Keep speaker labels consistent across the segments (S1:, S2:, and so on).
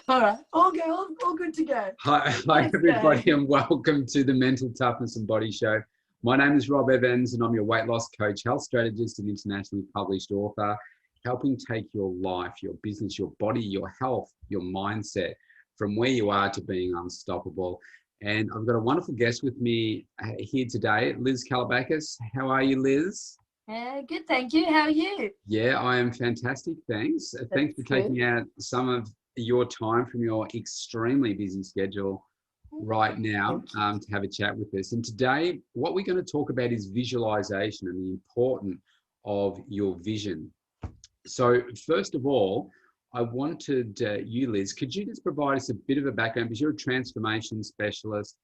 S1: All right. All good to go.
S2: Hi everybody, and welcome to the Mental Toughness and Body Show. My name is Rob Evans, and I'm your weight loss coach, health strategist, and internationally published author, helping take your life, your business, your body, your health, your mindset from where you are to being unstoppable. And I've got a wonderful guest with me here today, Liz Kalabakis. How are you, Liz?
S1: Yeah, good, thank you. How are you?
S2: Yeah, I am fantastic, thanks. Thanks for taking out some of your time from your extremely busy schedule right now to have a chat with us. And today, what we're going to talk about is visualization and the importance of your vision. So first of all, I wanted you, Liz, could you just provide us a bit of a background, because you're a transformation specialist.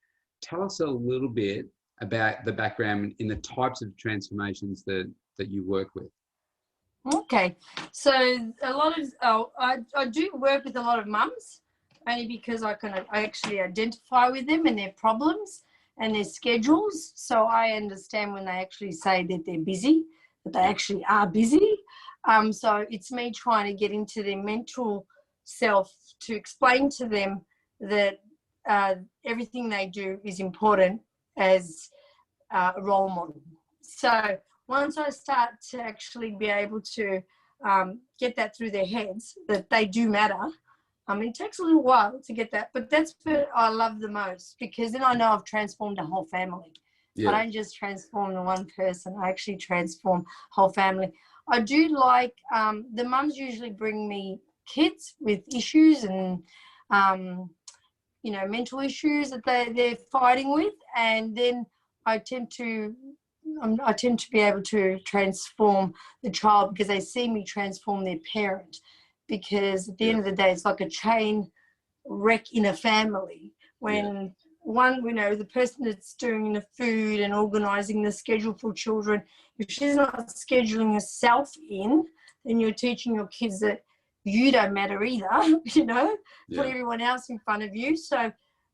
S2: Tell us a little bit about the background in the types of transformations that you work with.
S1: Okay, so a lot of I do work with a lot of mums, only because I actually identify with them and their problems and their schedules. So I understand when they actually say that they're busy, that they actually are busy. So it's me trying to get into their mental self to explain to them that everything they do is important as a role model. So once I start to actually be able to get that through their heads, that they do matter, it takes a little while to get that, but that's what I love the most, because then I know I've transformed a whole family. Yeah. I don't just transform the one person, I actually transform whole family. I do like, the mums usually bring me kids with issues and, mental issues that they're fighting with, and then I tend to be able to transform the child, because they see me transform their parent. Because at the end of the day, it's like a chain wreck in a family. When the person that's doing the food and organising the schedule for children, if she's not scheduling herself in, then you're teaching your kids that you don't matter either, put everyone else in front of you. So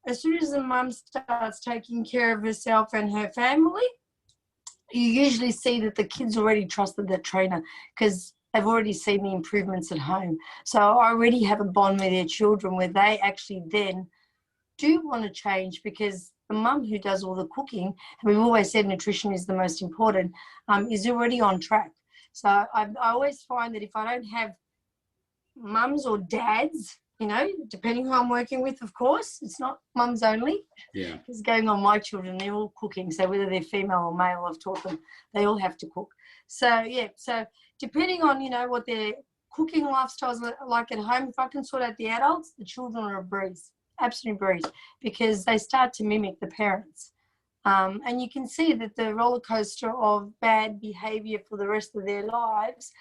S1: as soon as the mum starts taking care of herself and her family, you usually see that the kids already trusted the trainer, because they've already seen the improvements at home. So I already have a bond with their children where they actually then do want to change, because the mum who does all the cooking, and we've always said nutrition is the most important, is already on track. So I always find that if I don't have mums or dads, depending who I'm working with, of course, it's not mums only. Yeah. Because going on my children, they're all cooking. So whether they're female or male, I've taught them, they all have to cook. So, so depending on, what their cooking lifestyles are like at home, if I can sort out the adults, the children are a breeze, absolute breeze, because they start to mimic the parents. And you can see that the roller coaster of bad behaviour for the rest of their lives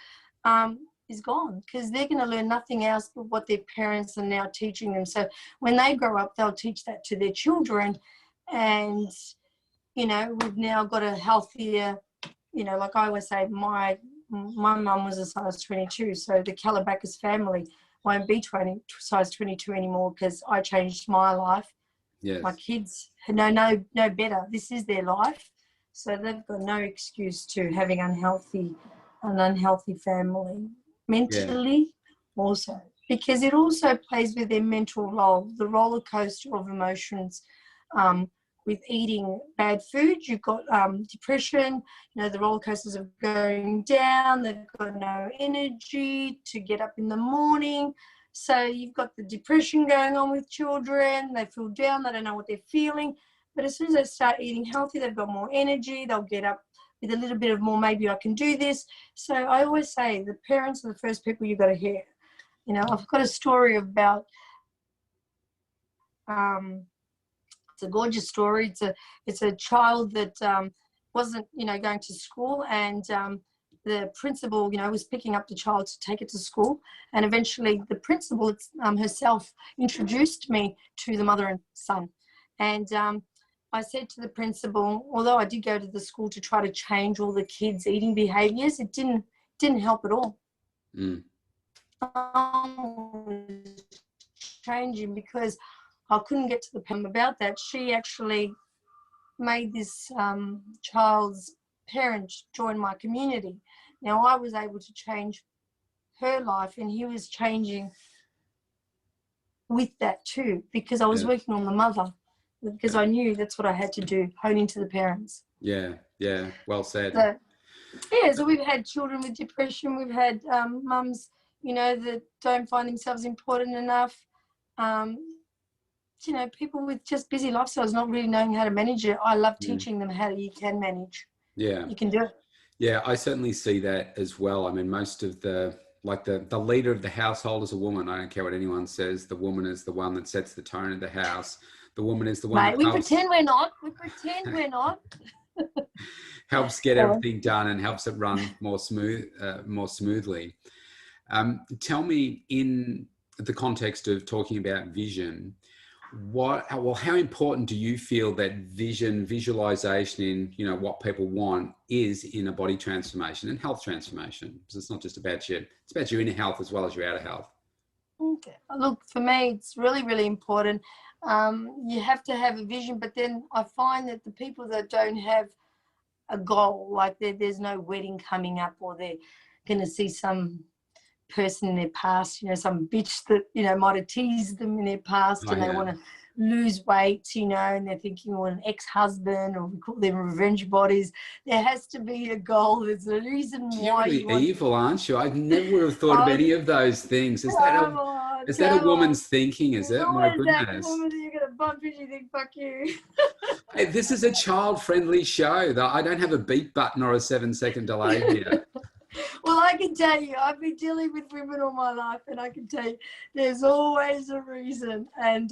S1: is gone, because they're going to learn nothing else but what their parents are now teaching them. So when they grow up, they'll teach that to their children. And, we've now got a healthier, like I always say, my mum was a size 22, so the Kalabakis family won't be size 22 anymore, because I changed my life. Yes. My kids know no better. This is their life. So they've got no excuse to having an unhealthy family. Mentally also, because it also plays with their mental role, the roller coaster of emotions. With eating bad food, you've got depression, the roller coasters are going down, they've got no energy to get up in the morning. So you've got the depression going on with children, they feel down, they don't know what they're feeling. But as soon as they start eating healthy, they've got more energy, they'll get up with a little bit of more, maybe I can do this. So I always say the parents are the first people you've got to hear. I've got a story about, it's a gorgeous story. It's a child that wasn't, going to school, and the principal, was picking up the child to take it to school. And eventually the principal herself introduced me to the mother and son. And I said to the principal, although I did go to the school to try to change all the kids' eating behaviours, it didn't help at all. Changing, because I couldn't get to the parent about that. She actually made this child's parent join my community. Now I was able to change her life, and he was changing with that too, because I was working on the mother, because I knew that's what I had to do, hone into the parents.
S2: Yeah, yeah, well said.
S1: So, so we've had children with depression. We've had mums, you know, that don't find themselves important enough. You know, people with just busy lifestyles not really knowing how to manage it. I love teaching them how you can manage.
S2: Yeah.
S1: You can do it.
S2: Yeah, I certainly see that as well. I mean, most of the leader of the household is a woman. I don't care what anyone says. The woman is the one that sets the tone of the house. The woman is the one that
S1: we pretend we're not. We pretend we're not.
S2: Helps get everything done and helps it run more smoothly. Tell me, in the context of talking about vision, how important do you feel that visualization in, you know, what people want is in a body transformation and health transformation? Because it's not just about you, it's about your inner health as well as your outer health.
S1: Okay. Look, for me, it's really, really important. You have to have a vision, but then I find that the people that don't have a goal, like there's no wedding coming up, or they're going to see some person in their past, you know, some bitch that, you know, might have teased them in their past, and they want to lose weight, you know, and they're thinking, well, an ex-husband, or we call them revenge bodies. There has to be a goal. There's a reason why.
S2: You're really evil, aren't you? I never would have thought of any of those things. Is that a woman's thinking? Is it? My goodness.
S1: Woman that you're going to bump into, you think, fuck you.
S2: Hey, this is a child-friendly show. I don't have a beep button or a 7-second delay here.
S1: Well, I can tell you, I've been dealing with women all my life, and I can tell you there's always a reason. And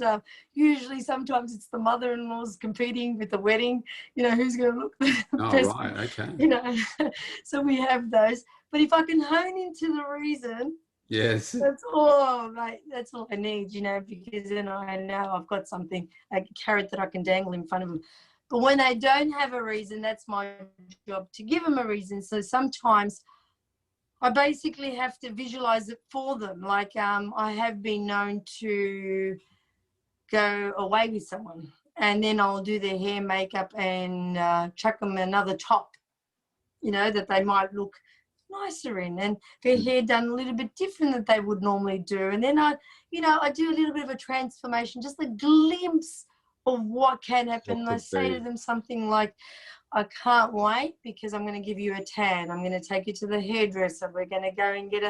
S1: usually sometimes it's the mother-in-law's competing with the wedding, you know, who's going to look the best.
S2: Right, okay.
S1: You know, so we have those. But if I can hone into the reason,
S2: yes,
S1: that's all, mate. That's all I need, you know, because then I know I've got something, a carrot that I can dangle in front of them. But when they don't have a reason, that's my job, to give them a reason. So sometimes I basically have to visualize it for them. Like I have been known to go away with someone, and then I'll do their hair, makeup, and chuck them another top, you know, that they might look nicer in, and their hair done a little bit different that they would normally do. And then I do a little bit of a transformation, just a glimpse of what can happen. And I say to them something like, I can't wait, because I'm going to give you a tan. I'm going to take you to the hairdresser. We're going to go and get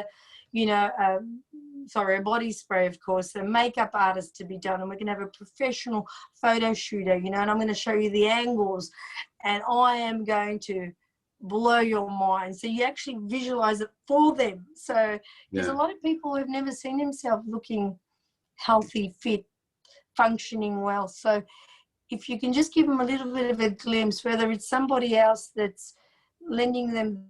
S1: a body spray, of course, a makeup artist to be done. And we're going to have a professional photo shooter, you know, and I'm going to show you the angles. And I am going to blow your mind. So you actually visualize it for them. So there's a lot of people who have never seen themselves looking healthy, fit, functioning well. So if you can just give them a little bit of a glimpse, whether it's somebody else that's lending them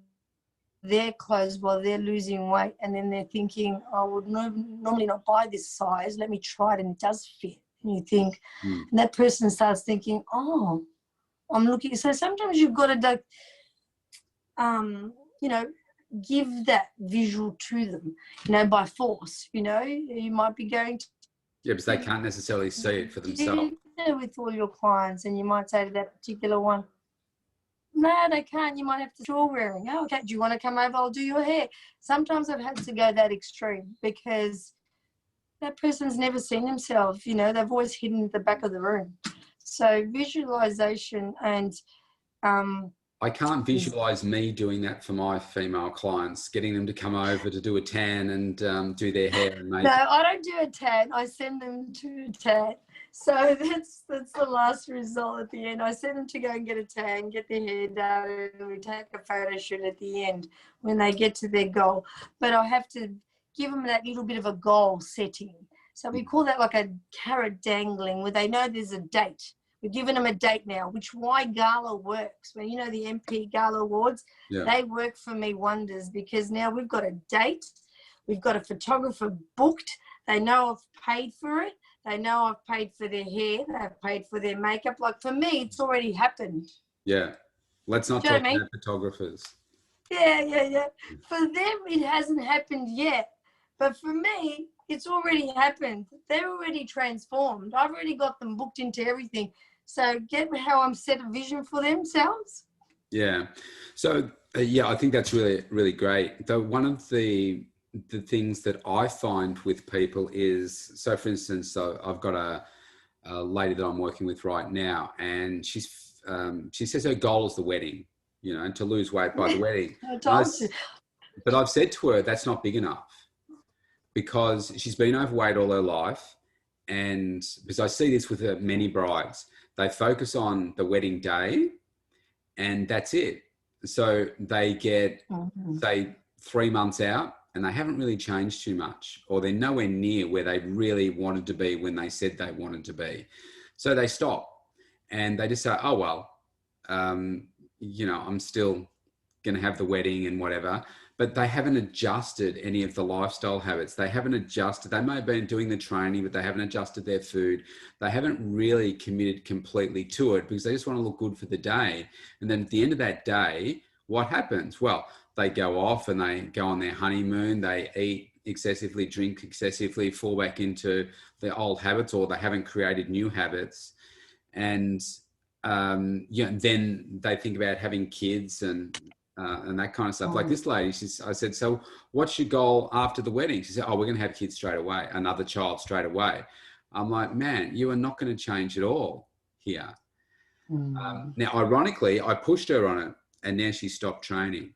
S1: their clothes while they're losing weight, and then they're thinking, I would normally not buy this size, let me try it, and it does fit. And you think, and that person starts thinking, oh, I'm looking. So sometimes you've got to, you know, give that visual to them, you know, by force. You know, you might be going to,
S2: because they can't necessarily see it for themselves.
S1: With all your clients, and you might say to that particular one, no, they can't. You might have to straw wearing. Oh, okay. Do you want to come over? I'll do your hair. Sometimes I've had to go that extreme, because that person's never seen themselves. You know, they've always hidden at the back of the room. So visualization and
S2: I can't visualize me doing that for my female clients, getting them to come over to do a tan and do their hair and makeup.
S1: No, I don't do a tan. I send them to a tan. So that's the last result at the end. I send them to go and get a tan, get their hair done, and we take a photo shoot at the end when they get to their goal. But I have to give them that little bit of a goal setting. So we call that like a carrot dangling, where they know there's a date. We're giving them a date now, which why Gala works. When, you know, the MP Gala Awards, they work for me wonders, because now we've got a date. We've got a photographer booked. They know I've paid for it. They know I've paid for their hair. They've paid for their makeup. Like, for me, it's already happened.
S2: Yeah. Let's not talk about photographers.
S1: Yeah. For them, it hasn't happened yet. But for me, it's already happened. They're already transformed. I've already got them booked into everything. So get how I'm set a vision for themselves. Yeah.
S2: So, I think that's really, really great. Though one of the the things that I find with people is, so for instance, so I've got a lady that I'm working with right now, and she says her goal is the wedding, you know, and to lose weight by the wedding.
S1: I told you.
S2: But I've said to her, that's not big enough, because she's been overweight all her life. And because I see this with many brides, they focus on the wedding day and that's it. So they get, say, 3 months out and they haven't really changed too much, or they're nowhere near where they really wanted to be when they said they wanted to be. So they stop and they just say, oh, well, you know, I'm still going to have the wedding and whatever. But they haven't adjusted any of the lifestyle habits. They haven't adjusted. They may have been doing the training, but they haven't adjusted their food. They haven't really committed completely to it because they just want to look good for the day. And then at the end of that day, what happens? Well, they go off and they go on their honeymoon. They eat excessively, drink excessively, fall back into their old habits, or they haven't created new habits. And yeah, then they think about having kids and that kind of stuff. Like this lady, I said, so what's your goal after the wedding? She said, oh, we're going to have kids straight away, another child straight away. I'm like, man, you are not going to change at all here. Now, ironically, I pushed her on it and now she stopped training.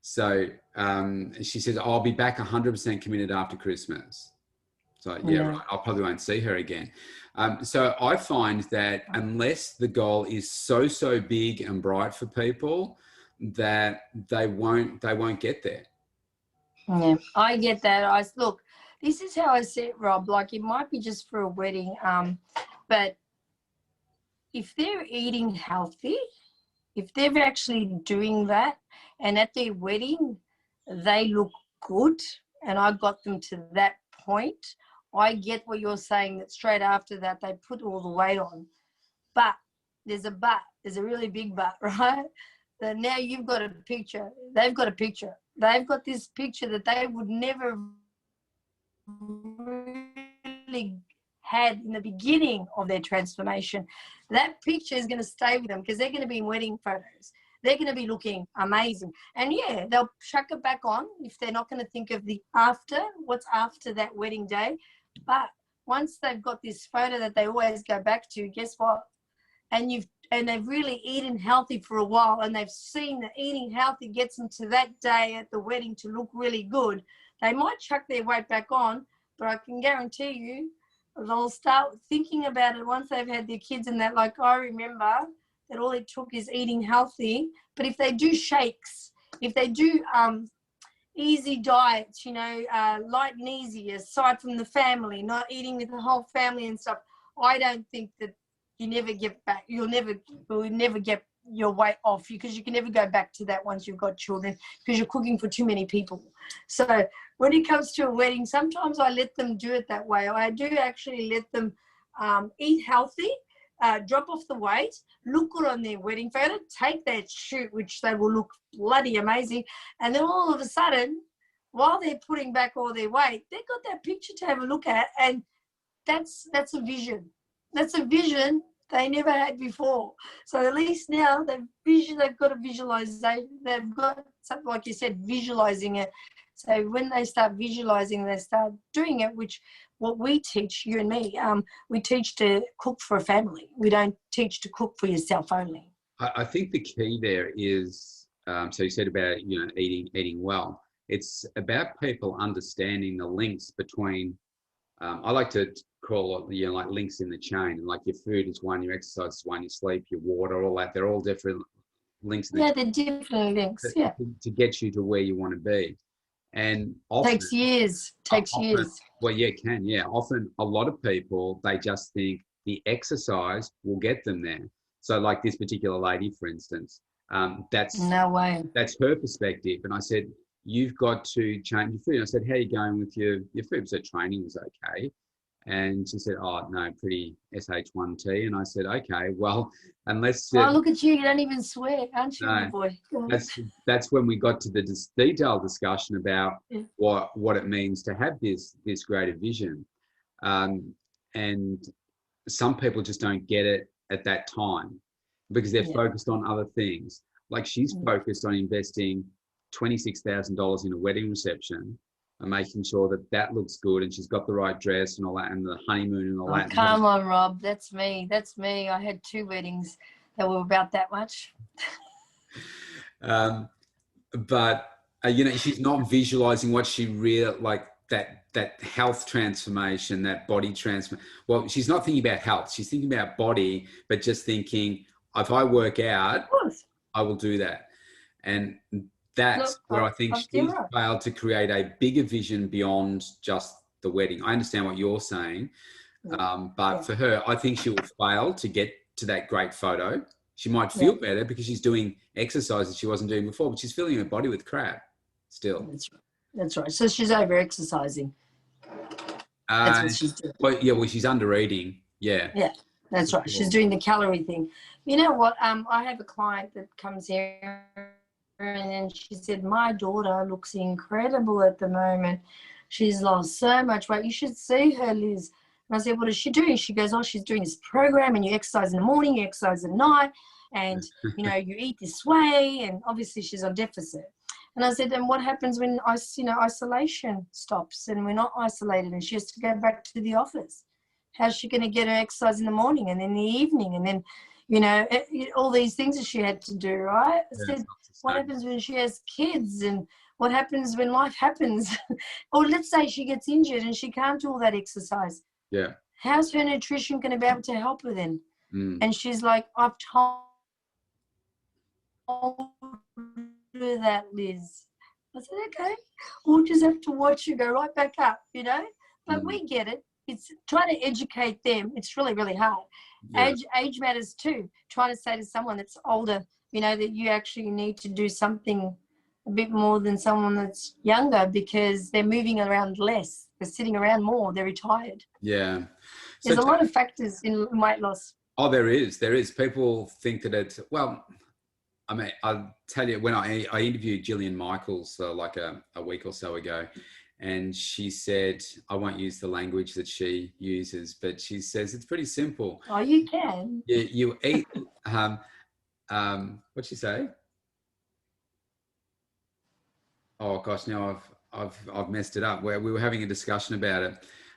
S2: So she says, I'll be back 100% committed after Christmas. So yeah, right. I probably won't see her again. So I find that unless the goal is so big and bright for people, that they won't get there.
S1: Yeah, I get that. Look, this is how I see it, Rob. Like, it might be just for a wedding, but if they're eating healthy, if they're actually doing that, and at their wedding they look good, and I got them to that point, I get what you're saying, that straight after that they put all the weight on. But there's a really big but, right? That now you've got a picture, they've got a picture, they've got this picture that they would never really had in the beginning of their transformation. That picture is going to stay with them because they're going to be in wedding photos. They're going to be looking amazing. And yeah, they'll chuck it back on if they're not going to think of the after, what's after that wedding day. But once they've got this photo that they always go back to, guess what? And they've really eaten healthy for a while, and they've seen that eating healthy gets them to that day at the wedding to look really good. They might chuck their weight back on, but I can guarantee you they'll start thinking about it once they've had their kids, and that, like, I remember that all it took is eating healthy. But if they do shakes, if they do easy diets, you know, light and easy, aside from the family, not eating with the whole family and stuff, I don't think that you never get back. You'll never get your weight off, because you can never go back to that once you've got children, because you're cooking for too many people. So when it comes to a wedding, sometimes I let them do it that way. I do actually let them eat healthy, drop off the weight, look good on their wedding photo, take that shoot, which they will look bloody amazing. And then all of a sudden, while they're putting back all their weight, they've got that picture to have a look at. And that's a vision. That's a vision they never had before. So at least now they've got a visualization. They've got something, like you said, visualizing it. So when they start visualizing, they start doing it, which what we teach, you and me, we teach to cook for a family. We don't teach to cook for yourself only.
S2: I think the key there is, so you said about, you know, eating well. It's about people understanding the links between, I like to call it, you know, like links in the chain. Like your food is one, your exercise is one, your sleep, your water, all that. They're all different links.
S1: Yeah, they're different links. Yeah.
S2: To get you to where you want to be. And often,
S1: takes years.
S2: Well, yeah, it can. Yeah. Often a lot of people, they just think the exercise will get them there. So like this particular lady, for instance, that's
S1: no way.
S2: That's her perspective. And I said, you've got to change your food. And I said, how are you going with your food? So training was okay. And she said, oh, no, pretty SH1T. And I said, okay, well, unless...
S1: oh, look at you. You don't even swear, aren't you,
S2: no,
S1: boy?
S2: That's when we got to the detailed discussion about what it means to have this greater vision. And some people just don't get it at that time because they're focused on other things. Like she's focused on investing $26,000 in a wedding reception, and making sure that that looks good and she's got the right dress and all that, and the honeymoon and all
S1: Oh,
S2: that.
S1: come on, Rob. That's me. That's me. I had 2 weddings that were about that much.
S2: But you know, she's not visualizing what she really like, that health transformation, that body transformation. Well, she's not thinking about health. She's thinking about body, but just thinking, if I work out, I will do that. And that's where I think she's failed to create a bigger vision beyond just the wedding. I understand what you're saying, but for her, I think she will fail to get to that great photo. She might feel better because she's doing exercises she wasn't doing before, but she's filling her body with crap still.
S1: That's right. So she's over-exercising. That's what she's doing.
S2: Well, she's under-eating. Yeah.
S1: Yeah, that's right. She's doing the calorie thing. You know what? I have a client that comes here and then she said, my daughter looks incredible at the moment. She's lost so much weight. You should see her, Liz. And I said, what is she doing? She goes, oh, she's doing this program, and you exercise in the morning, you exercise at night, and, you know, you eat this way, and obviously she's on deficit. And I said, and what happens when, isolation stops and we're not isolated and she has to go back to the office? How's she going to get her exercise in the morning and in the evening? And then, you know, all these things that she had to do, right? I said, what happens when she has kids, and what happens when life happens? Or let's say she gets injured and she can't do all that exercise.
S2: Yeah.
S1: How's her nutrition going to be able to help her then? And she's like, I've told her that, Liz. I said, okay, we'll just have to watch you go right back up, you know? But we get it. It's trying to educate them. It's really, really hard. Yeah. Age matters too. Trying to say to someone that's older, you know, that you actually need to do something a bit more than someone that's younger because they're moving around less. They're sitting around more. They're retired.
S2: Yeah.
S1: There's a lot of factors in weight loss.
S2: Oh, there is. There is. People think that it's, well, I mean, I'll tell you, when I interviewed Gillian Michaels like a week or so ago, and she said, I won't use the language that she uses, but she says it's pretty simple.
S1: Oh, you can.
S2: You eat, what'd she say? Oh gosh, now I've messed it up. Where we were having a discussion about it.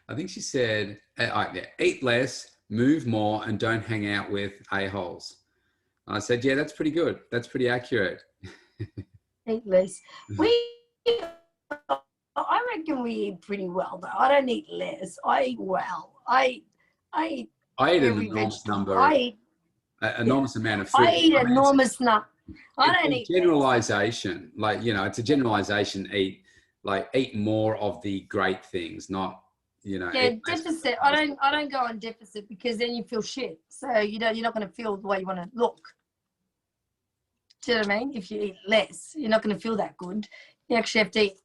S2: I think she said, eat less, move more, and don't hang out with a-holes. I said, yeah, that's pretty good. That's pretty accurate.
S1: Eat less. I reckon we eat pretty well, though. I don't eat less. I eat well. I eat
S2: an enormous number. Enormous amount of food.
S1: I eat enormous number. I don't eat
S2: generalization. Like, you know, it's a generalization. Eat more of the great things, not, you know.
S1: Yeah, deficit. I don't go on deficit because then you feel shit. So you're not going to feel the way you want to look. Do you know what I mean? If you eat less, you're not going to feel that good. You actually have to eat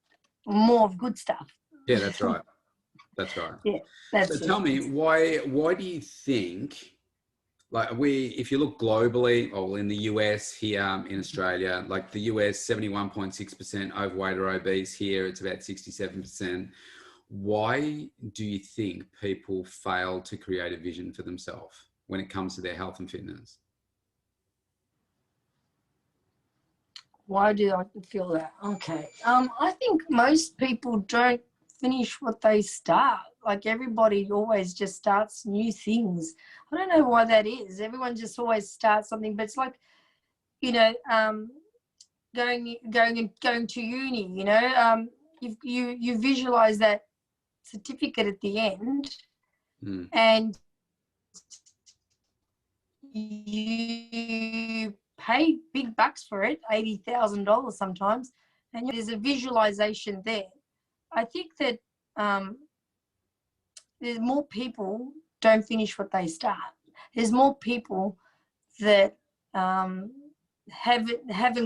S1: more of good stuff.
S2: Yeah, that's right. That's right.
S1: Yeah, that's
S2: so tell me, why do you think, like, if you look globally, or in the US, here in Australia, like the US, 71.6% overweight or obese. Here it's about 67%. Why do you think people fail to create a vision for themselves when it comes to their health and fitness?
S1: Why do I feel that? Okay. I think most people don't finish what they start. Like, everybody always just starts new things. I don't know why that is. Everyone just always starts something, but it's like, you know, going to uni, you know, you visualize that certificate at the end, and you pay big bucks for it, $80,000 sometimes, and there's a visualization there. I think that there's more people don't finish what they start. There's more people that haven't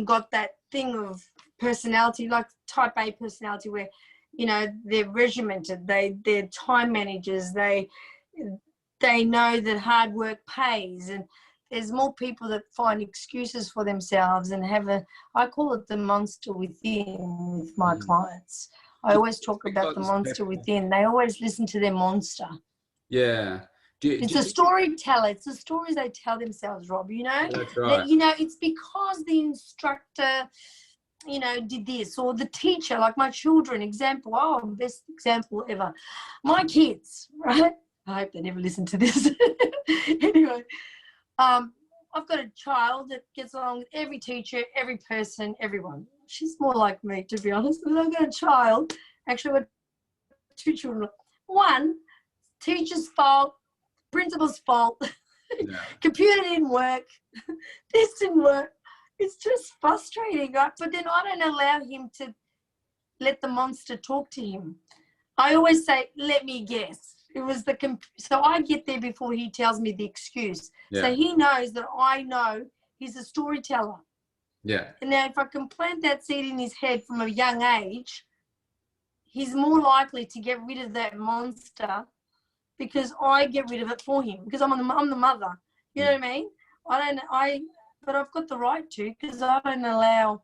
S1: got that thing of personality, like type A personality, where, you know, they're regimented, they're time managers, they know that hard work pays. And there's more people that find excuses for themselves and I call it the monster within with my clients. I always talk about the monster within. They always listen to their monster.
S2: Yeah.
S1: It's a storyteller. It's the stories they tell themselves, Rob, you know?
S2: That's right.
S1: You know, it's because the instructor did this, or the teacher, like my children, example, best example ever. My kids, right? I hope they never listen to this. Anyway, I've got a child that gets along with every teacher, every person, everyone. She's more like me, to be honest. But I've got a child, actually I've got 2 children. One, teacher's fault, principal's fault, computer didn't work, this didn't work. It's just frustrating, right? But then I don't allow him to let the monster talk to him. I always say, let me guess. It was so I get there before he tells me the excuse. Yeah. So he knows that I know he's a storyteller.
S2: Yeah.
S1: And now if I can plant that seed in his head from a young age, he's more likely to get rid of that monster because I get rid of it for him because I'm the mother. You know what I mean? But I've got the right to because I don't allow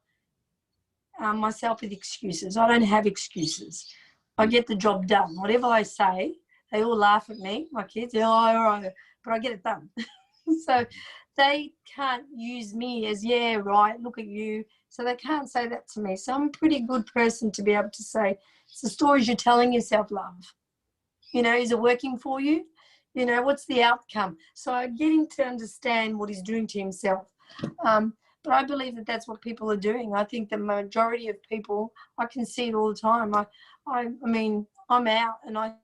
S1: myself with excuses. I don't have excuses. I get the job done. Whatever I say, they all laugh at me, my kids. They're all right, but I get it done. So they can't use me as, yeah, right, look at you. So they can't say that to me. So I'm a pretty good person to be able to say, it's the stories you're telling yourself, love. Is it working for you? What's the outcome? So I'm getting to understand what he's doing to himself. But I believe that that's what people are doing. I think the majority of people, I can see it all the time. I mean, I'm out and I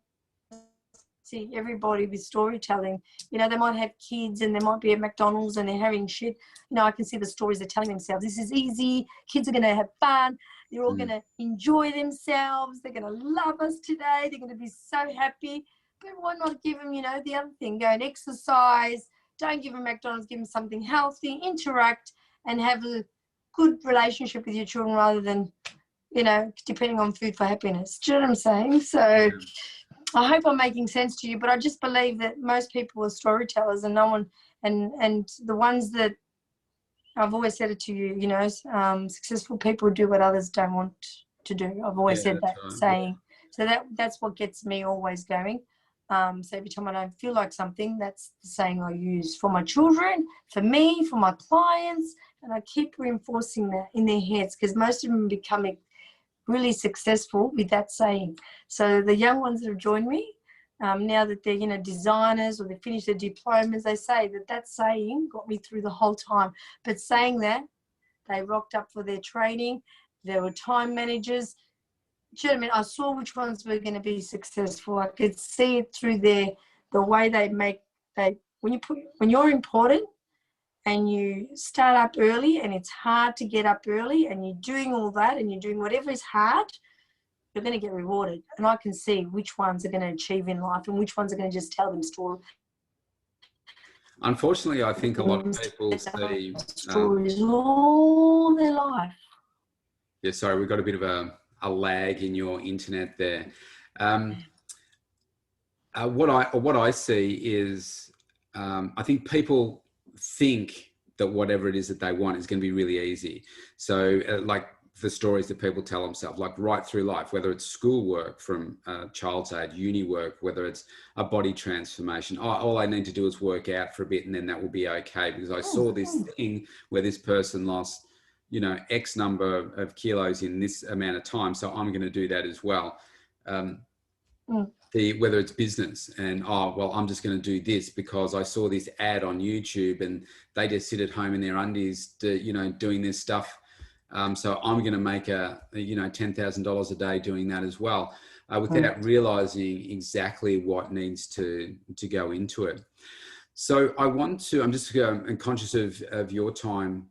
S1: see everybody with storytelling. They might have kids and they might be at McDonald's and they're having shit. I can see the stories they're telling themselves. This is easy. Kids are going to have fun. They're all going to enjoy themselves. They're going to love us today. They're going to be so happy. But why not give them, the other thing? Go and exercise. Don't give them McDonald's. Give them something healthy. Interact and have a good relationship with your children rather than, depending on food for happiness. Do you know what I'm saying? So I hope I'm making sense to you, but I just believe that most people are storytellers and no one, and the ones that, I've always said it to you, successful people do what others don't want to do. I've always said that saying. So that's what gets me always going. So every time I don't feel like something, that's the saying I use for my children, for me, for my clients, and I keep reinforcing that in their heads because most of them are becoming really successful with that saying. So the young ones that have joined me, now that they're, designers or they finish their diplomas, they say that saying got me through the whole time. But saying that, they rocked up for their training. There were time managers. Do you know what I mean? I saw which ones were going to be successful. I could see it through the way when you're important and you start up early and it's hard to get up early and you're doing all that and you're doing whatever is hard, you're going to get rewarded. And I can see which ones are going to achieve in life and which ones are going to just tell them stories.
S2: Unfortunately, I think a lot of people see
S1: stories all their life.
S2: Yeah, sorry, we've got a bit of a lag in your internet there. What I see is I think people think that whatever it is that they want is going to be really easy. So like the stories that people tell themselves, like right through life, whether it's schoolwork from child's age, uni work, whether it's a body transformation. All I need to do is work out for a bit and then that will be okay because I saw this thing where this person lost, X number of kilos in this amount of time. So I'm going to do that as well. Whether it's business and, I'm just going to do this because I saw this ad on YouTube and they just sit at home in their undies, doing this stuff. So I'm going to make $10,000 a day doing that as well, without realizing exactly what needs to go into it. So I'm just conscious of your time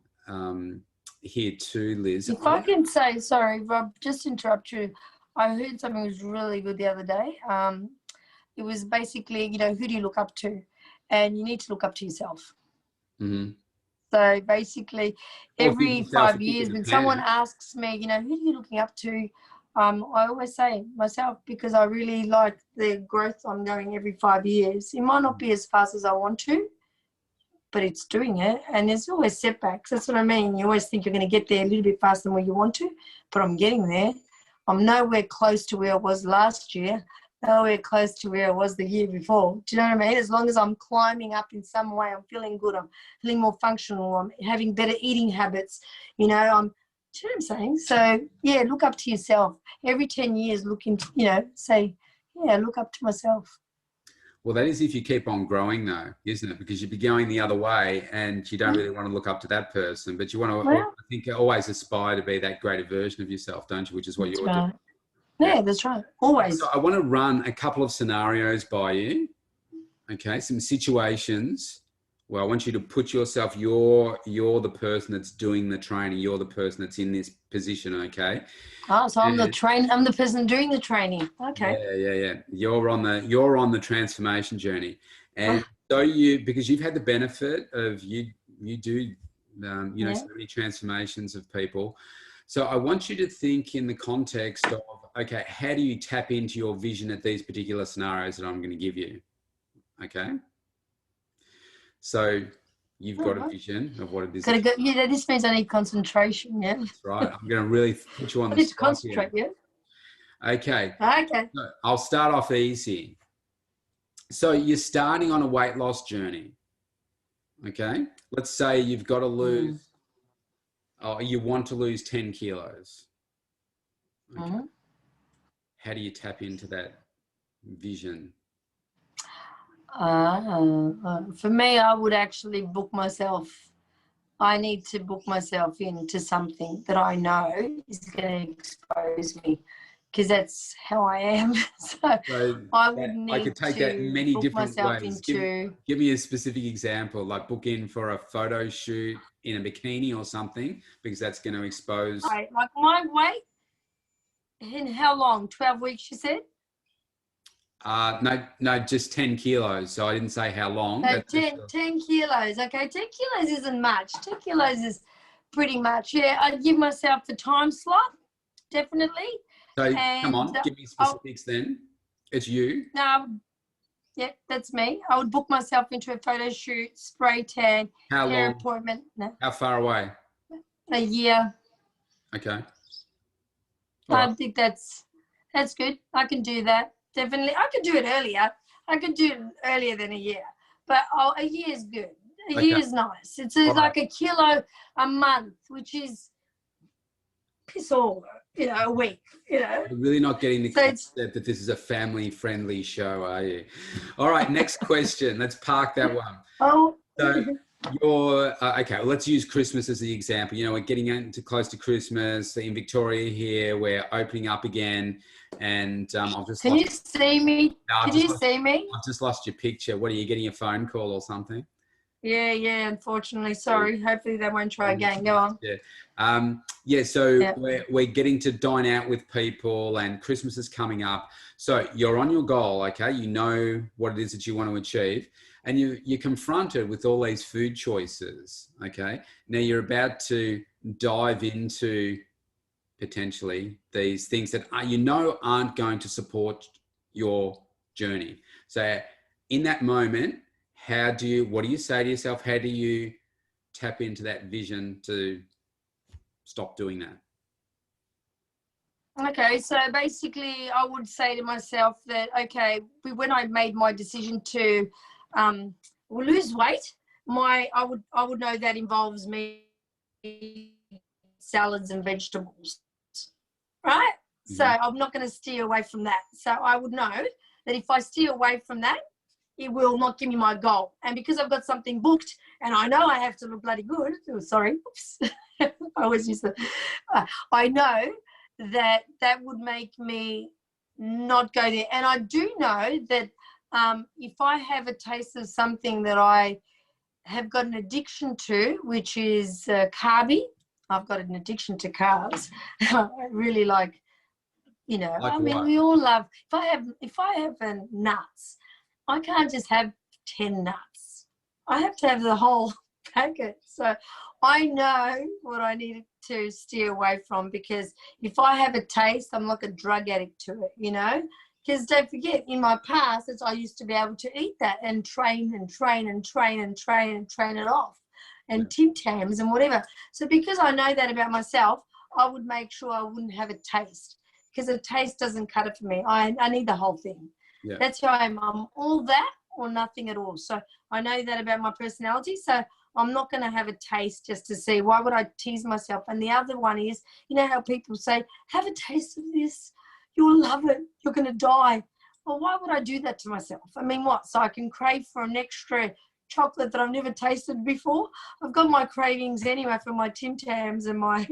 S2: here too, Liz.
S1: If I can say, sorry, Rob, just interrupt you. I heard something was really good the other day. It was basically, who do you look up to? And you need to look up to yourself.
S2: Mm-hmm.
S1: So basically, every 5 years when someone asks me, who are you looking up to? I always say myself because I really like the growth I'm going every 5 years. It might not be as fast as I want to, but it's doing it. And there's always setbacks. That's what I mean. You always think you're going to get there a little bit faster than where you want to, but I'm getting there. I'm nowhere close to where I was last year, nowhere close to where I was the year before. Do you know what I mean? As long as I'm climbing up in some way, I'm feeling good, I'm feeling more functional, I'm having better eating habits, I'm Do you know what I'm saying? So, yeah, look up to yourself. Every 10 years, look into, say, yeah, look up to myself.
S2: Well, that is if you keep on growing, though, isn't it? Because you'd be going the other way and you don't really want to look up to that person, but you want to, I think, always aspire to be that greater version of yourself, don't you? Which is what you're doing.
S1: Yeah, that's right. Always.
S2: So I want to run a couple of scenarios by you. Okay, some situations where I want you to put yourself, you're the person that's doing the training. You're the person that's in this position, okay?
S1: Oh, so I'm the person doing the training. Okay.
S2: Yeah. You're on the transformation journey. And so because you've had the benefit of you do so many transformations of people. So I want you to think in the context of, okay, how do you tap into your vision at these particular scenarios that I'm going to give you? Okay. So you've got a vision of what it is.
S1: This means I need concentration, yeah.
S2: That's right. I'm going to really put you on
S1: I
S2: the
S1: need to
S2: spot
S1: concentrate,
S2: here. Okay.
S1: Okay.
S2: So I'll start off easy. So you're starting on a weight loss journey. Okay. Let's say you've got to lose, you want to lose 10 kilos. Okay. How do you tap into that vision?
S1: For me, I would actually book myself. I need to book myself into something that I know is going to expose me, because that's how I am. So I would need
S2: I could take that many
S1: book
S2: different
S1: myself
S2: ways.
S1: into.
S2: Give me a specific example, like book in for a photo shoot in a bikini or something, because that's going to expose.
S1: Like my weight. In how long? 12 weeks, you said?
S2: No, just 10 kilos. So I didn't say how long.
S1: 10 kilos. Okay, 10 kilos isn't much. 10 kilos is pretty much. Yeah, I'd give myself the time slot, definitely.
S2: So come on, give me specifics then. It's you.
S1: No, yeah, that's me. I would book myself into a photo shoot, spray tan, hair appointment. No.
S2: How far away?
S1: A year.
S2: Okay.
S1: I think that's good. I can do that. Definitely. I could do it earlier. I could do it earlier than a year. But a year is good. A year is nice. It's like a kilo a month, which is piss all, a week,
S2: You're really not getting the concept that this is a family-friendly show, are you? All right, next question. Let's park that one.
S1: Oh.
S2: So you're, okay, well, let's use Christmas as the example. We're getting into close to Christmas. In Victoria here, we're opening up again. And I've just
S1: Can you see me?
S2: No,
S1: Can you see me?
S2: I've just lost your picture. What, are you getting a phone call or something?
S1: Yeah, unfortunately. Sorry. Hopefully they won't try again. Go on.
S2: So we're getting to dine out with people and Christmas is coming up. So you're on your goal, okay? You know what it is that you want to achieve. And you're confronted with all these food choices, okay? Now you're about to dive into potentially these things that aren't going to support your journey. So in that moment, what do you say to yourself? How do you tap into that vision to stop doing that?
S1: Okay, so basically I would say to myself that, okay, when I made my decision to lose weight, I would know that involves me salads and vegetables, right? Mm-hmm. So I'm not going to steer away from that. So I would know that if I steer away from that, it will not give me my goal. And because I've got something booked and I know I have to look bloody good, oops, I always use that. I know that would make me not go there. And I do know that if I have a taste of something that I have got an addiction to, which is carby, I've got an addiction to carbs. I really like, we all love, if I have nuts, I can't just have 10 nuts. I have to have the whole packet. So I know what I need to steer away from, because if I have a taste, I'm like a drug addict to it, because don't forget, in my past, I used to be able to eat that and train it off, and Tim Tams and whatever. So because I know that about myself, I would make sure I wouldn't have a taste, because a taste doesn't cut it for me. I need the whole thing. Yeah. That's who I am. I'm all that or nothing at all. So I know that about my personality. So I'm not going to have a taste just to see. Why would I tease myself? And the other one is, you know how people say, have a taste of this. You'll love it. You're going to die. Well, why would I do that to myself? I mean, what? So I can crave for an extra chocolate that I've never tasted before? I've got my cravings anyway for my Tim Tams and my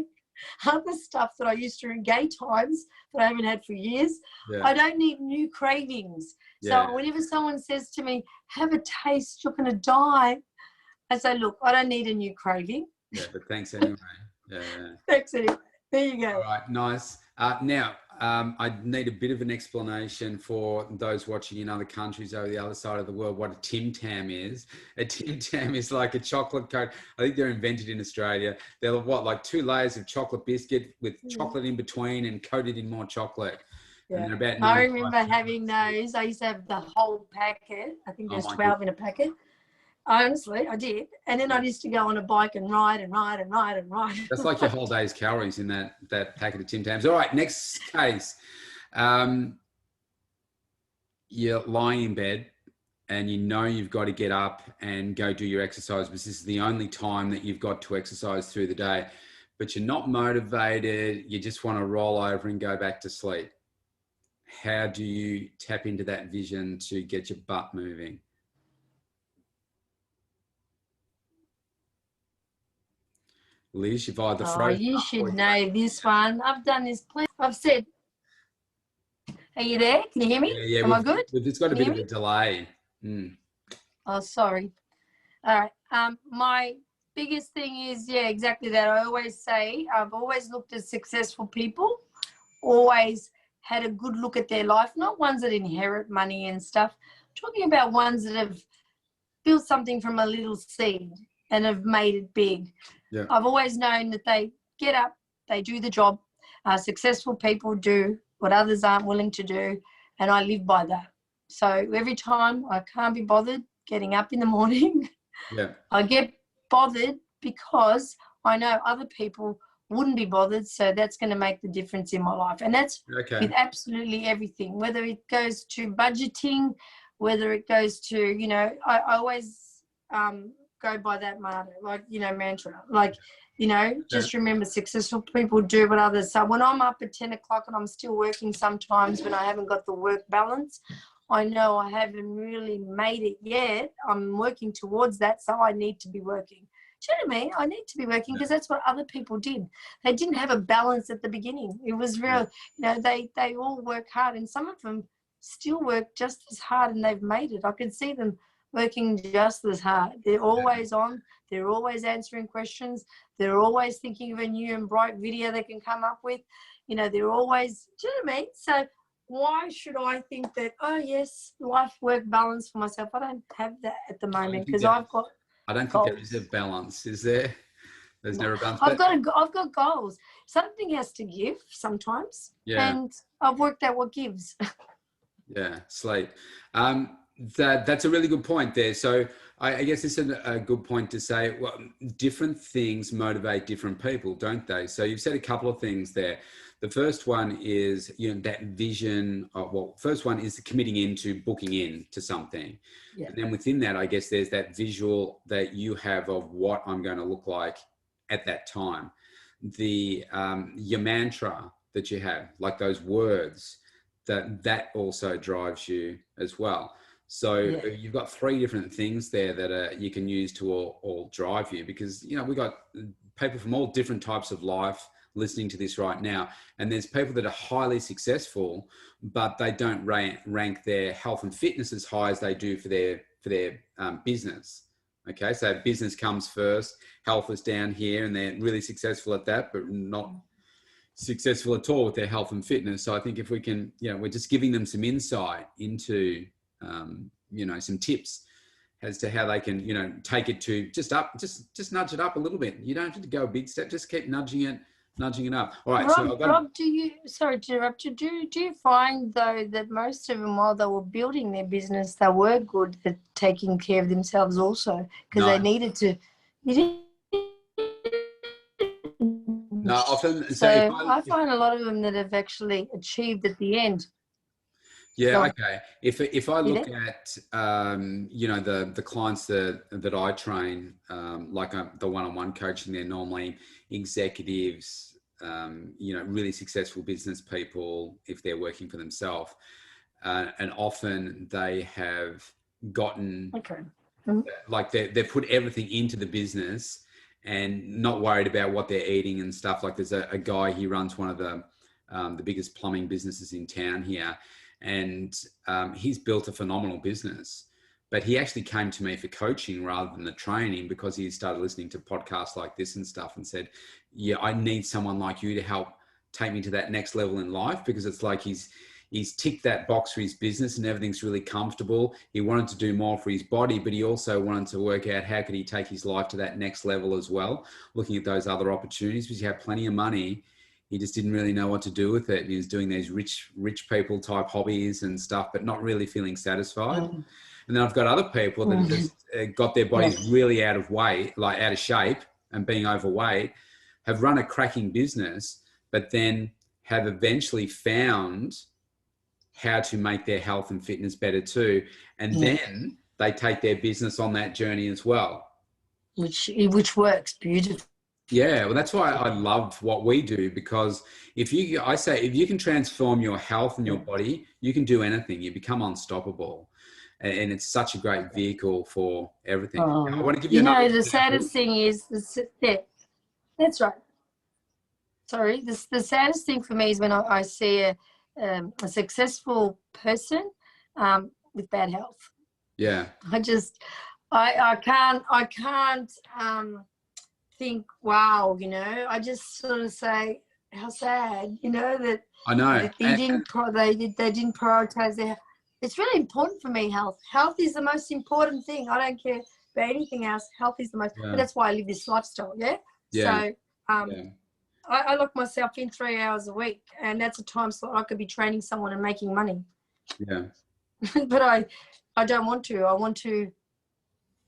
S1: other stuff that I used to in gay times that I haven't had for years.
S2: Yeah.
S1: I don't need new cravings.
S2: Yeah.
S1: So whenever someone says to me, have a taste, you're going to die, I say, look, I don't need a new craving.
S2: Yeah, but thanks anyway. Yeah.
S1: Thanks anyway. There you go.
S2: All right, nice. Now, I need a bit of an explanation for those watching in other countries over the other side of the world what a Tim Tam is. A Tim Tam is like a chocolate coat. I think they're invented in Australia. They're like 2 layers of chocolate biscuit with chocolate in between and coated in more chocolate.
S1: Yeah.
S2: And they're about
S1: I remember having those. I used to have the whole packet. I think there's 12 in a packet. Honestly, I did. And then I used to go on a bike and ride and ride and ride and ride.
S2: That's like your whole day's calories in that packet of Tim Tams. All right, next case. You're lying in bed and you know you've got to get up and go do your exercise, but this is the only time that you've got to exercise through the day, but you're not motivated. You just want to roll over and go back to sleep. How do you tap into that vision to get your butt moving? Liz, you've either frozen.
S1: You should know this one. I've done this. I've said, are you there? Can you hear me?
S2: Yeah,
S1: Am I good?
S2: It's got a bit of a delay.
S1: Oh, sorry. All right. My biggest thing is, yeah, exactly that. I always say I've always looked at successful people, always had a good look at their life, not ones that inherit money and stuff. I'm talking about ones that have built something from a little seed and have made it big.
S2: Yeah.
S1: I've always known that they get up, they do the job. Successful people do what others aren't willing to do, and I live by that. So every time I can't be bothered getting up in the morning, I get bothered because I know other people wouldn't be bothered, so that's going to make the difference in my life. And that's with absolutely everything, whether it goes to budgeting, whether it goes to, you know, I always go by that mantra, like, you know, just remember successful people do what others. So when I'm up at 10 o'clock and I'm still working sometimes when I haven't got the work balance, I know I haven't really made it yet. I'm working towards that, so I need to be working. Do you know what I mean? I need to be working because that's what other people did. They didn't have a balance at the beginning. It was real, you know, they all work hard, and some of them still work just as hard and they've made it. I can see them working just as hard. They're always on. They're always answering questions. They're always thinking of a new and bright video they can come up with. You know, they're always, do you know what I mean? So why should I think that, oh, yes, life-work balance for myself? I don't have that at the moment because I've got
S2: I don't think
S1: goals.
S2: there is a balance, is there? There's never a balance.
S1: I've got goals. Something has to give sometimes.
S2: Yeah.
S1: And I've worked out what gives.
S2: Yeah, sleep. That's a really good point there. So I guess this is a good point to say, well, different things motivate different people, don't they? So you've said a couple of things there. The first one is, you know, that vision of, well, first one is committing into booking in to something. Yeah. And then within that, I guess there's that visual that you have of what I'm going to look like at that time. Your mantra that you have, like those words, that also drives you as well. So you've got 3 different things there that you can use to all drive you, because, you know, we've got people from all different types of life listening to this right now. And there's people that are highly successful, but they don't rank their health and fitness as high as they do for their business. Okay. So business comes first, health is down here, and they're really successful at that, but not successful at all with their health and fitness. So I think if we can, you know, we're just giving them some insight into, you know, some tips as to how they can, you know, take it to just nudge it up a little bit. You don't have to go a big step, just keep nudging it up. All right.
S1: Rob, sorry to interrupt you. Do you find though that most of them, while they were building their business, they were good at taking care of themselves also, because they needed to,
S2: No, often.
S1: So I find a lot of them that have actually achieved at the end.
S2: Yeah.
S1: Go on.
S2: Okay. If I
S1: You
S2: look
S1: there?
S2: at you know, the clients that I train, like the one-on-one coaching, they're normally executives, you know, really successful business people if they're working for themselves, and often they have gotten
S1: Okay. Mhm.
S2: like they put everything into the business and not worried about what they're eating and stuff. Like there's a guy, he runs one of the biggest plumbing businesses in town here, and he's built a phenomenal business. But he actually came to me for coaching rather than the training, because he started listening to podcasts like this and stuff and said, yeah, I need someone like you to help take me to that next level in life, because it's like he's ticked that box for his business and everything's really comfortable. He wanted to do more for his body, but he also wanted to work out how could he take his life to that next level as well, looking at those other opportunities, because he had plenty of money. He just didn't really know what to do with it. He was doing these rich people type hobbies and stuff, but not really feeling satisfied.
S1: Mm.
S2: And then I've got other people that have
S1: Mm.
S2: just got their
S1: Yeah.
S2: bodies really out of weight, like out of shape and being overweight, have run a cracking business, but then have eventually found how to make their health and fitness better too. And
S1: Yeah.
S2: then they take their business on that journey as well.
S1: Which works beautifully.
S2: Yeah, well, that's why I love what we do, because I say, if you can transform your health and your body, you can do anything. You become unstoppable. And it's such a great vehicle for everything. I want to give you
S1: You
S2: another
S1: know, the
S2: example.
S1: saddest thing is, yeah, that's right. Sorry, the saddest thing for me is when I see a successful person with bad health.
S2: Yeah.
S1: I can't think, wow, you know. I just sort of say, how sad, you know, that
S2: I know.
S1: they didn't prioritize their. It's really important for me. Health is the most important thing. I don't care about anything else. Health is the most.
S2: Yeah.
S1: But that's why I live this lifestyle. Yeah.
S2: Yeah.
S1: So
S2: Yeah.
S1: I lock myself in 3 hours a week, and that's a time slot I could be training someone and making money.
S2: Yeah.
S1: But I don't want to. I want to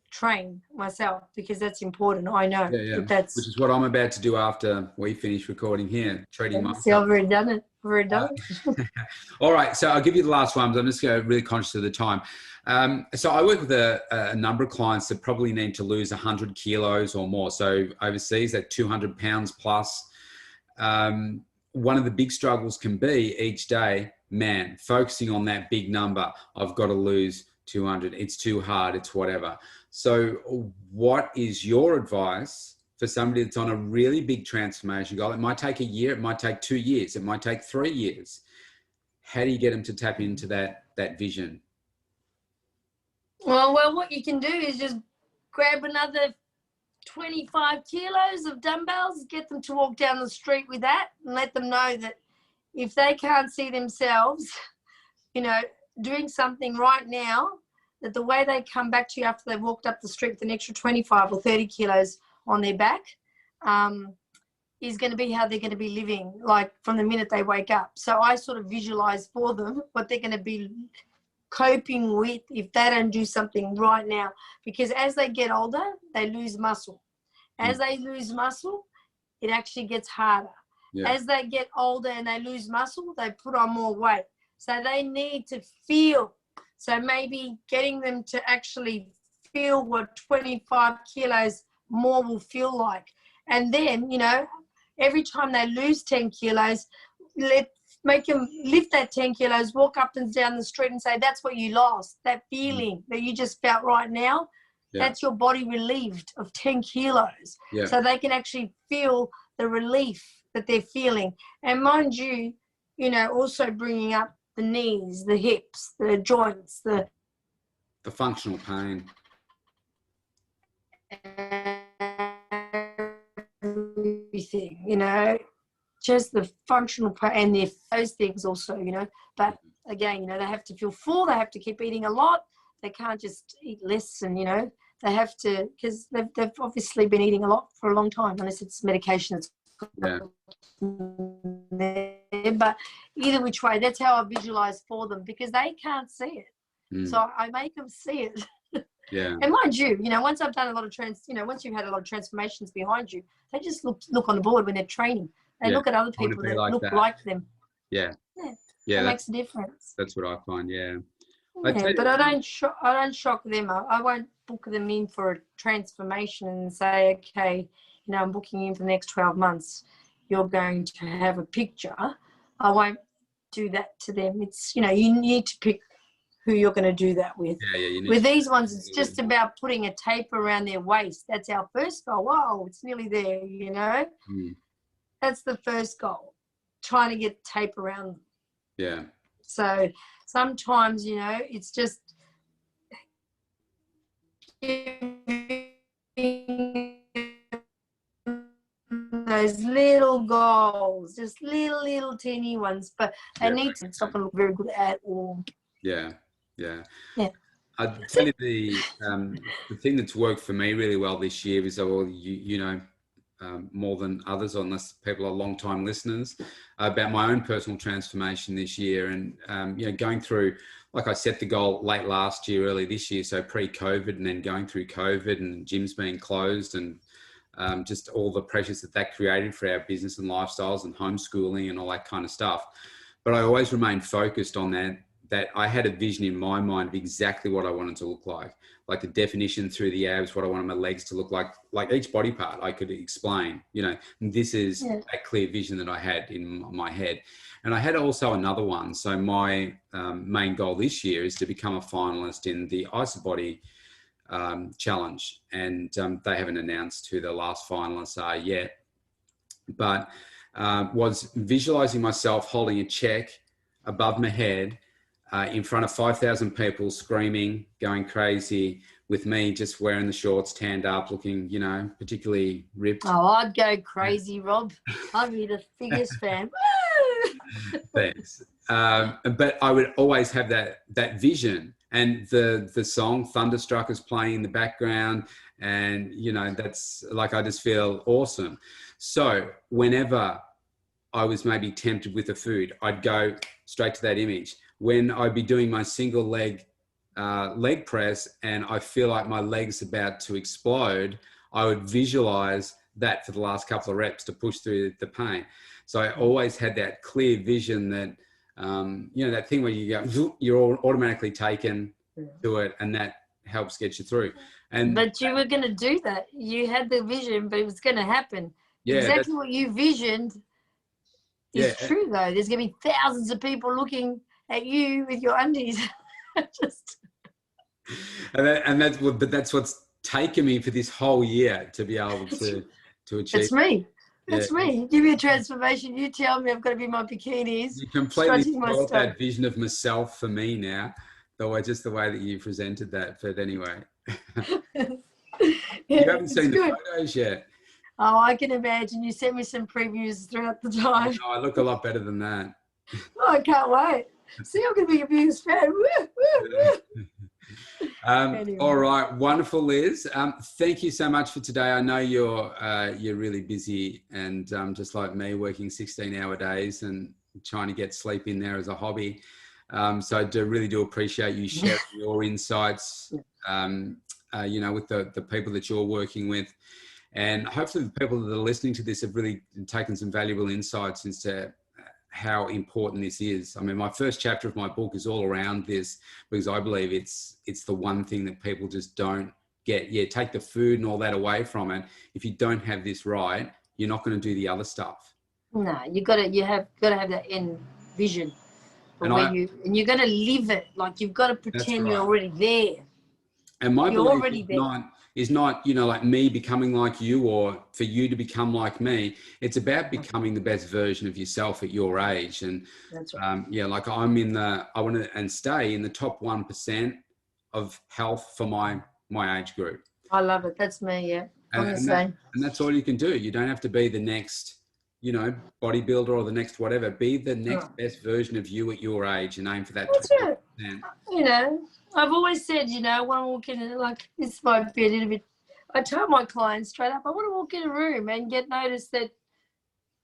S1: train myself because that's important. I know
S2: Yeah.
S1: that's.
S2: Which is what I'm about to do after we finish recording here, treating myself.
S1: See, I've already done it. I've already done it.
S2: All right, so I'll give you the last one, but I'm just really conscious of the time. So I work with a number of clients that probably need to lose 100 kilos or more. So overseas, that 200 pounds plus. One of the big struggles can be each day, man, focusing on that big number. I've got to lose 200. It's too hard. It's whatever. So what is your advice for somebody that's on a really big transformation goal? It might take a year. It might take 2 years. It might take 3 years. How do you get them to tap into that vision?
S1: Well, what you can do is just grab another 25 kilos of dumbbells, get them to walk down the street with that, and let them know that if they can't see themselves, you know, doing something right now, that the way they come back to you after they've walked up the street with an extra 25 or 30 kilos on their back is going to be how they're going to be living, like from the minute they wake up. So I sort of visualize for them what they're going to be coping with if they don't do something right now, because as they get older they lose muscle. As they lose muscle, it actually gets harder. As they get older and they lose muscle, they put on more weight, so they need to feel. So maybe getting them to actually feel what 25 kilos more will feel like, and then, you know, every time they lose 10 kilos, make them lift that 10 kilos, walk up and down the street and say, that's what you lost, that feeling that you just felt right now. That's your body relieved of 10 kilos. So they can actually feel the relief that they're feeling. And mind you, you know, also bringing up the knees, the hips, the joints, the
S2: functional pain.
S1: Everything, you know, just the functional part, and those things also, you know. But again, you know, they have to feel full. They have to keep eating a lot. They can't just eat less, and, you know, they have to, because they've obviously been eating a lot for a long time, unless it's medication that's there. But either which way, that's how I visualize for them, because they can't see it. So I make them see it. And mind you, you know, once I've done a lot of once you've had a lot of transformations behind you, they just look on the board when they're training. They look at other people that look like them.
S2: Yeah,
S1: It makes a difference.
S2: that's what I find. Yeah.
S1: Yeah, but I don't shock them. I won't book them in for a transformation and say, okay, I'm booking in for the next 12 months. You're going to have a picture. I won't do that to them. It's, you need to pick who you're going to do that with.
S2: Yeah.
S1: With these ones, it's just about putting a tape around their waist. That's our first goal. Wow, it's nearly there, That's the first goal, trying to get tape around them.
S2: Yeah.
S1: So sometimes, it's just giving those little goals, just little teeny ones, but they need to. It's not going to look very good at all.
S2: Yeah. I'd
S1: That's
S2: tell you the thing that's worked for me really well this year is, more than others, unless people are long-time listeners, about my own personal transformation this year. And, going through, like I set the goal late last year, early this year, so pre-COVID, and then going through COVID and gyms being closed and just all the pressures that created for our business and lifestyles and homeschooling and all that kind of stuff. But I always remained focused on that I had a vision in my mind of exactly what I wanted to look like the definition through the abs, what I wanted my legs to look like each body part I could explain, this is a clear vision that I had in my head. And I had also another one. So my main goal this year is to become a finalist in the IsaBody challenge. And they haven't announced who the last finalists are yet, but was visualizing myself holding a check above my head, in front of 5,000 people, screaming, going crazy, with me just wearing the shorts, tanned up, looking, particularly ripped.
S1: Oh, I'd go crazy, Rob. I'd be the biggest fan.
S2: Thanks. But I would always have that vision, and the song Thunderstruck is playing in the background, and that's like, I just feel awesome. So whenever I was maybe tempted with a food, I'd go straight to that image. When I'd be doing my single leg press and I feel like my leg's about to explode, I would visualize that for the last couple of reps to push through the pain. So I always had that clear vision that, that thing where you go, you're automatically taken to it, and that helps get you through.
S1: But you were going to do that. You had the vision, but it was going to happen. Yeah, exactly what you visioned is true, though. There's going to be thousands of people looking at you with your undies.
S2: But that's what's taken me for this whole year to be able to achieve.
S1: It's me. That's me. Give me a transformation. You tell me I've got to be my bikinis.
S2: You completely spoiled that vision of myself for me now, just the way that you presented that. But anyway, you haven't seen the photos yet.
S1: Oh, I can imagine. You sent me some previews throughout the time.
S2: No, I look a lot better than that.
S1: Oh, I can't wait. See, I'm going to be a biggest fan.
S2: Anyway. All right, wonderful, Liz. Thank you so much for today. I know you're really busy, and just like me, working 16-hour days and trying to get sleep in there as a hobby. So I really do appreciate you sharing your insights, with the people that you're working with. And hopefully the people that are listening to this have really taken some valuable insights into how important this is. I mean, my first chapter of my book is all around this, because I believe it's the one thing that people just don't get. Yeah, take the food and all that away from it. If you don't have this right, you're not going to do the other stuff.
S1: No, you have got to have that end vision, and you're going to live it. Like, you've got to pretend you're already there.
S2: And my belief is not, like me becoming like you or for you to become like me. It's about becoming the best version of yourself at your age. And
S1: that's right.
S2: Like I want to stay in the top 1% of health for my age group.
S1: I love it. That's me. Yeah.
S2: And that's all you can do. You don't have to be the next, bodybuilder or the next whatever. Be the next best version of you at your age and aim for that.
S1: That's it. I've always said, when I walk in, like, this might be a little bit, I tell my clients straight up, I want to walk in a room and get noticed that,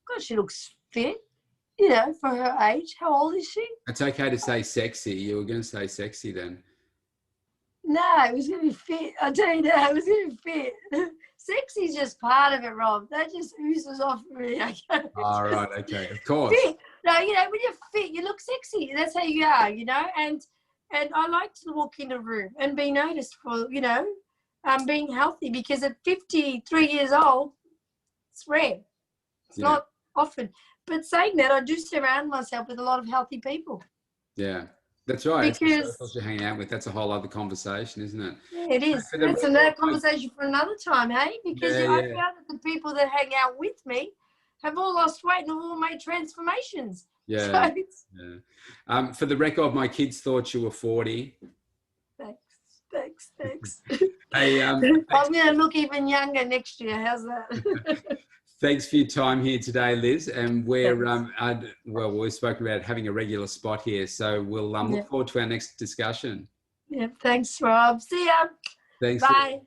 S1: God, she looks fit, for her age. How old is she?
S2: It's okay to say sexy. You were going to say sexy then.
S1: No, it was going to be fit. I'll tell you that, it was going to be fit. Sexy's just part of it, Rob. That just oozes off me.
S2: All right, okay, of course.
S1: Fit. No, you know, when you're fit, you look sexy. That's how you are, you know. And I like to walk in a room and be noticed for, you know, being healthy, because at 53 years old, it's rare. It's not often. But saying that, I do surround myself with a lot of healthy people.
S2: Yeah, that's right.
S1: Because
S2: It's the circles you're hanging out with. That's a whole other conversation, isn't it?
S1: yeah, it is. That's another conversation for another time, hey? Because I found that the people that hang out with me have all lost weight and have all made transformations.
S2: Yeah.
S1: So
S2: for the record, my kids thought you were 40.
S1: Thanks.
S2: Hey,
S1: I'm going to look even younger next year. How's that?
S2: Thanks for your time here today, Liz. And we're well, we've spoken about having a regular spot here, so we'll look forward to our next discussion.
S1: Yeah, thanks, Rob. See ya.
S2: Thanks.
S1: Bye.